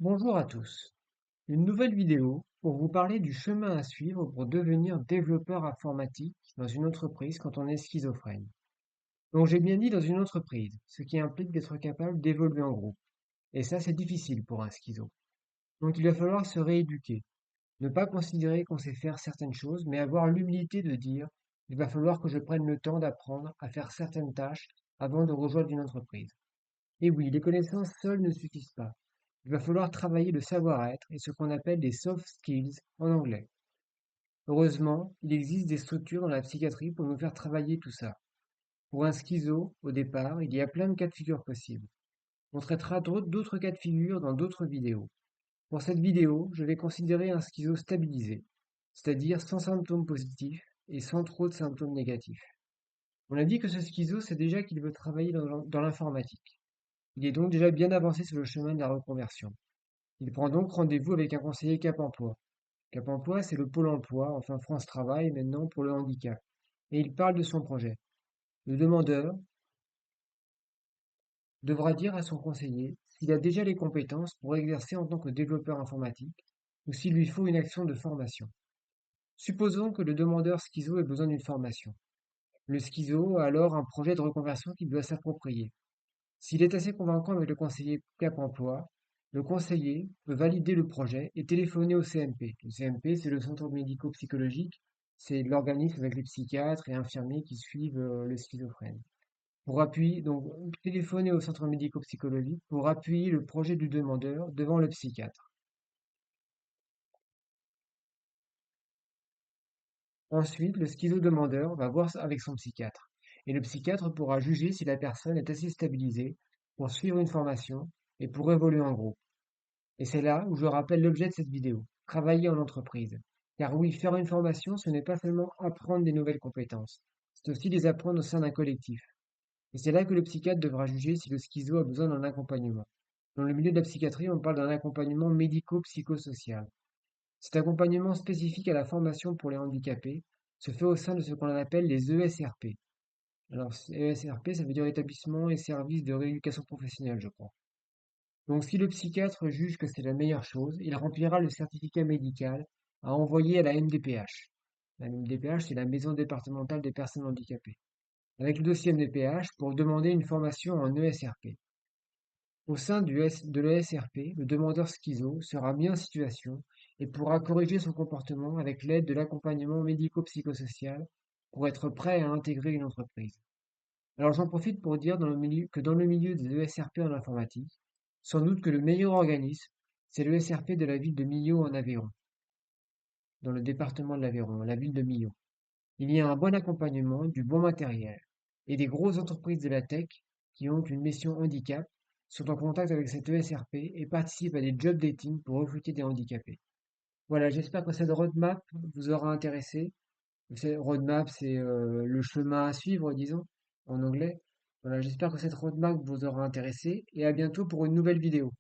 Bonjour à tous. Une nouvelle vidéo pour vous parler du chemin à suivre pour devenir développeur informatique dans une entreprise quand on est schizophrène. Donc j'ai bien dit dans une entreprise, ce qui implique d'être capable d'évoluer en groupe. Et ça, c'est difficile pour un schizo. Donc il va falloir se rééduquer, ne pas considérer qu'on sait faire certaines choses, mais avoir l'humilité de dire, il va falloir que je prenne le temps d'apprendre à faire certaines tâches avant de rejoindre une entreprise. Et oui, les connaissances seules ne suffisent pas. Il va falloir travailler le savoir-être et ce qu'on appelle des soft skills en anglais. Heureusement, il existe des structures dans la psychiatrie pour nous faire travailler tout ça. Pour un schizo, au départ, il y a plein de cas de figure possibles. On traitera d'autres cas de figure dans d'autres vidéos. Pour cette vidéo, je vais considérer un schizo stabilisé, c'est-à-dire sans symptômes positifs et sans trop de symptômes négatifs. On a dit que ce schizo, c'est déjà qu'il veut travailler dans l'informatique. Il est donc déjà bien avancé sur le chemin de la reconversion. Il prend donc rendez-vous avec un conseiller Cap Emploi. Cap Emploi, c'est le pôle emploi, enfin France Travail maintenant pour le handicap. Et il parle de son projet. Le demandeur devra dire à son conseiller s'il a déjà les compétences pour exercer en tant que développeur informatique ou s'il lui faut une action de formation. Supposons que le demandeur schizo ait besoin d'une formation. Le schizo a alors un projet de reconversion qu'il doit s'approprier. S'il est assez convaincant avec le conseiller Cap Emploi, le conseiller peut valider le projet et téléphoner au CMP. Le CMP, c'est le centre médico-psychologique, c'est l'organisme avec les psychiatres et infirmiers qui suivent le schizophrène. Pour appuyer, donc, téléphoner au centre médico-psychologique pour appuyer le projet du demandeur devant le psychiatre. Ensuite, le schizo-demandeur va voir avec son psychiatre. Et le psychiatre pourra juger si la personne est assez stabilisée pour suivre une formation et pour évoluer en groupe. Et c'est là où je rappelle l'objet de cette vidéo, travailler en entreprise. Car oui, faire une formation, ce n'est pas seulement apprendre des nouvelles compétences, c'est aussi les apprendre au sein d'un collectif. Et c'est là que le psychiatre devra juger si le schizo a besoin d'un accompagnement. Dans le milieu de la psychiatrie, on parle d'un accompagnement médico-psychosocial. Cet accompagnement spécifique à la formation pour les handicapés se fait au sein de ce qu'on appelle les ESRP. Alors, ESRP, ça veut dire établissement et services de rééducation professionnelle, je crois. Donc si le psychiatre juge que c'est la meilleure chose, il remplira le certificat médical à envoyer à la MDPH. La MDPH, c'est la Maison départementale des personnes handicapées. Avec le dossier MDPH pour demander une formation en ESRP. Au sein de l'ESRP, le demandeur schizo sera mis en situation et pourra corriger son comportement avec l'aide de l'accompagnement médico-psychosocial pour être prêt à intégrer une entreprise. Alors j'en profite pour dire que dans le milieu des ESRP en informatique, sans doute que le meilleur organisme, c'est l'ESRP de la ville de Millau en Aveyron, dans le département de l'Aveyron, la ville de Millau. Il y a un bon accompagnement, du bon matériel, et des grosses entreprises de la tech qui ont une mission handicap sont en contact avec cette ESRP et participent à des job dating pour recruter des handicapés. Voilà, j'espère que cette roadmap vous aura intéressé. Cette roadmap, c'est le chemin à suivre, disons, en anglais. Voilà, j'espère que cette roadmap vous aura intéressé et à bientôt pour une nouvelle vidéo.